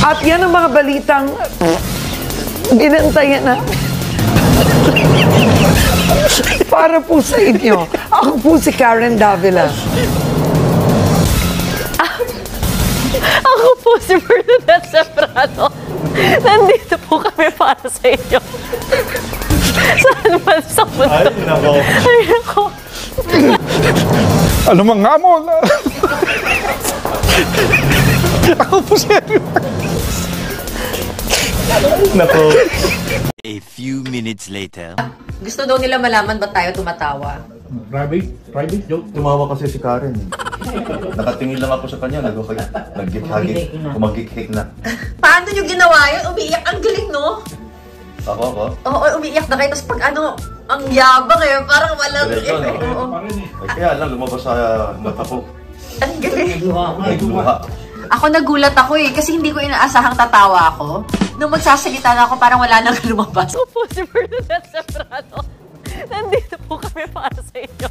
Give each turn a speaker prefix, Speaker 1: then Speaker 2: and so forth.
Speaker 1: At yan ang mga balitang binantayan na para po sa inyo. Ako po si Karen Davila.
Speaker 2: Ako po si Bernadette Sembrano. Nandito po kami para sa inyo. Saan man sa mundo? Ay, nako.
Speaker 3: Ano mang hamon? Ako po siya.
Speaker 4: Nako.
Speaker 5: A few minutes later.
Speaker 2: Gusto daw nila malaman ba't tayo tumatawa.
Speaker 4: Private joke. Tumawa kasi si Karen. Nakatingin lang ako sa kanya. Nag-gig-hagig. Kumagig-hig na.
Speaker 2: Paano nyo ginawa yun? Umiiyak. Ang galing, no?
Speaker 4: Ako?
Speaker 2: Oo, umiiyak na kayo. Tapos pag ano, ang yabang eh. Parang walang...
Speaker 4: Diretso, no?
Speaker 2: Oo.
Speaker 4: Kaya lang, lumabas sa mata ko.
Speaker 2: Ang galing.
Speaker 4: Nagluha.
Speaker 2: Ako nagulat ako eh. Kasi hindi ko inaasahang tatawa ako. Nung magsasalita na ako, parang wala nang lumabas. Ako po si Bernadette Sembrano. Nandito po kami para sa inyo.